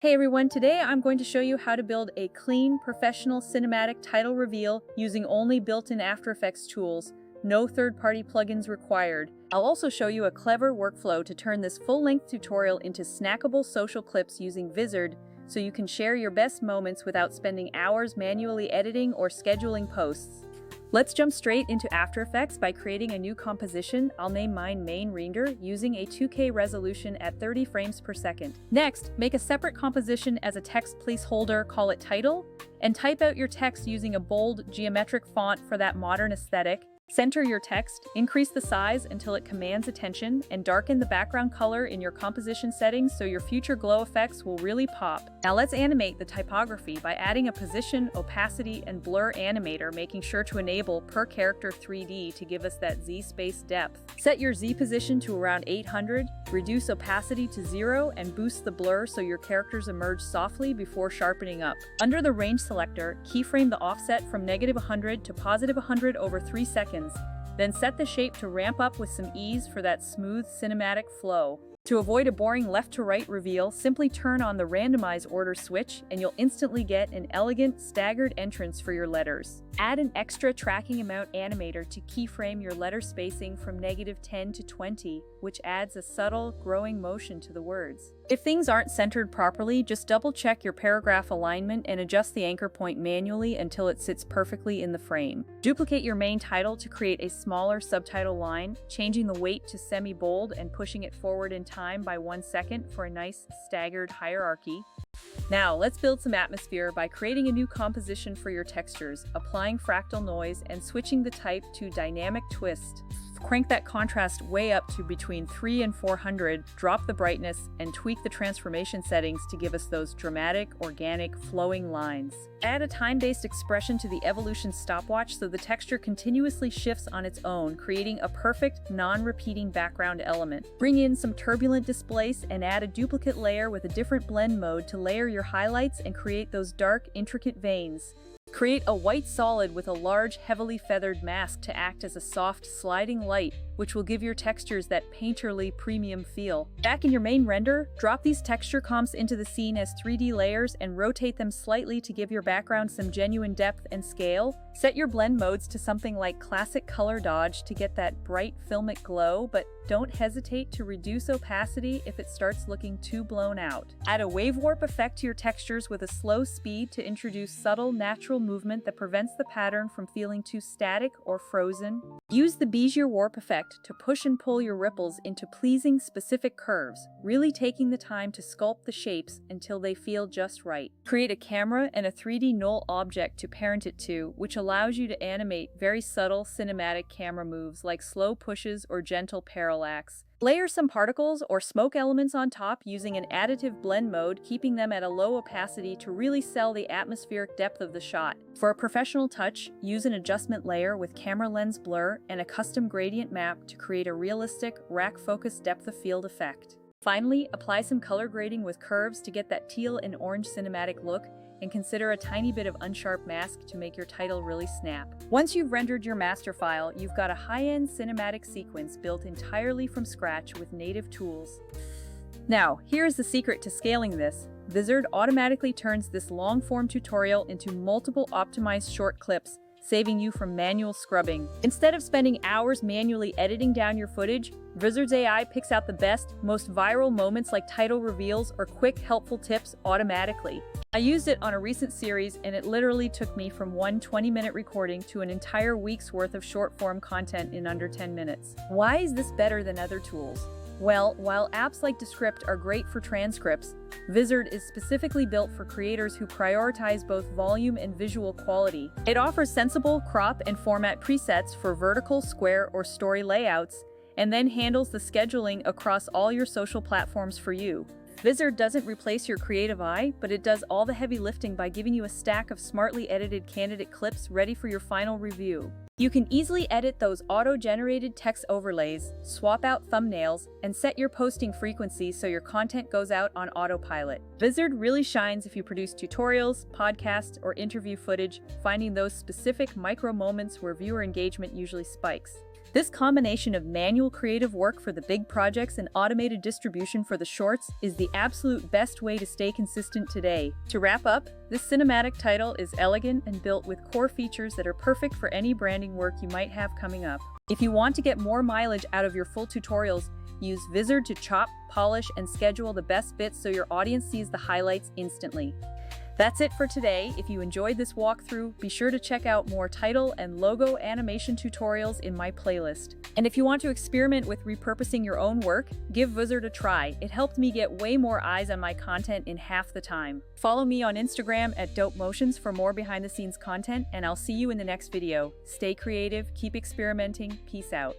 Hey everyone, today I'm going to show you how to build a clean, professional cinematic title reveal using only built-in After Effects tools, no third-party plugins required. I'll also show you a clever workflow to turn this full-length tutorial into snackable social clips using Vizard, so you can share your best moments without spending hours manually editing or scheduling posts. Let's jump straight into After Effects by creating a new composition. I'll name mine Main Render using a 2K resolution at 30 frames per second. Next, make a separate composition as a text placeholder, call it Title, and type out your text using a bold, geometric font for that modern aesthetic. Center your text, increase the size until it commands attention, and darken the background color in your composition settings so your future glow effects will really pop. Now let's animate the typography by adding a position, opacity, and blur animator, making sure to enable per character 3D to give us that Z space depth. Set your Z position to around 800, reduce opacity to 0, and boost the blur so your characters emerge softly before sharpening up. Under the range selector, keyframe the offset from -100 to +100 over 3 seconds. Then set the shape to ramp up with some ease for that smooth cinematic flow. To avoid a boring left-to-right reveal, simply turn on the randomize order switch and you'll instantly get an elegant, staggered entrance for your letters. Add an extra tracking amount animator to keyframe your letter spacing from -10 to 20, which adds a subtle, growing motion to the words. If things aren't centered properly, just double-check your paragraph alignment and adjust the anchor point manually until it sits perfectly in the frame. Duplicate your main title to create a smaller subtitle line, changing the weight to semi-bold and pushing it forward in time by 1 second for a nice, staggered hierarchy. Now, let's build some atmosphere by creating a new composition for your textures, applying Fractal Noise, and switching the type to Dynamic Twist. Crank that contrast way up to between 300 and 400, drop the brightness, and tweak the transformation settings to give us those dramatic, organic, flowing lines. Add a time-based expression to the evolution stopwatch so the texture continuously shifts on its own, creating a perfect, non-repeating background element. Bring in some Turbulent Displace and add a duplicate layer with a different blend mode to layer your highlights and create those dark, intricate veins. Create a white solid with a large, heavily feathered mask to act as a soft, sliding light, which will give your textures that painterly premium feel. Back in your main render, drop these texture comps into the scene as 3D layers and rotate them slightly to give your background some genuine depth and scale. Set your blend modes to something like Classic Color Dodge to get that bright, filmic glow, but don't hesitate to reduce opacity if it starts looking too blown out. Add a wave warp effect to your textures with a slow speed to introduce subtle, natural movement that prevents the pattern from feeling too static or frozen. Use the Bezier warp effect to push and pull your ripples into pleasing, specific curves, really taking the time to sculpt the shapes until they feel just right. Create a camera and a 3D null object to parent it to, which allows you to animate very subtle cinematic camera moves like slow pushes or gentle parallax. Layer some particles or smoke elements on top using an additive blend mode, keeping them at a low opacity to really sell the atmospheric depth of the shot. For a professional touch, use an adjustment layer with camera lens blur and a custom gradient map to create a realistic, rack-focused depth of field effect. Finally, apply some color grading with curves to get that teal and orange cinematic look, and consider a tiny bit of unsharp mask to make your title really snap. Once you've rendered your master file, you've got a high-end cinematic sequence built entirely from scratch with native tools. Now, here's the secret to scaling this. Vizard automatically turns this long-form tutorial into multiple optimized short clips, saving you from manual scrubbing. Instead of spending hours manually editing down your footage, Vizard's AI picks out the best, most viral moments like title reveals or quick, helpful tips automatically. I used it on a recent series and it literally took me from one 20-minute recording to an entire week's worth of short-form content in under 10 minutes. Why is this better than other tools? Well, while apps like Descript are great for transcripts, Vizard is specifically built for creators who prioritize both volume and visual quality. It offers sensible crop and format presets for vertical, square, or story layouts, and then handles the scheduling across all your social platforms for you. Vizard doesn't replace your creative eye, but it does all the heavy lifting by giving you a stack of smartly edited candidate clips ready for your final review. You can easily edit those auto-generated text overlays, swap out thumbnails, and set your posting frequency so your content goes out on autopilot. Vizard really shines if you produce tutorials, podcasts, or interview footage, finding those specific micro moments where viewer engagement usually spikes. This combination of manual creative work for the big projects and automated distribution for the shorts is the absolute best way to stay consistent today. To wrap up, this cinematic title is elegant and built with core features that are perfect for any branding work you might have coming up. If you want to get more mileage out of your full tutorials, use Vizard to chop, polish, and schedule the best bits so your audience sees the highlights instantly. That's it for today. If you enjoyed this walkthrough, be sure to check out more title and logo animation tutorials in my playlist. And if you want to experiment with repurposing your own work, give Vizard a try. It helped me get way more eyes on my content in half the time. Follow me on Instagram at DopeMotions for more behind-the-scenes content, and I'll see you in the next video. Stay creative, keep experimenting, peace out.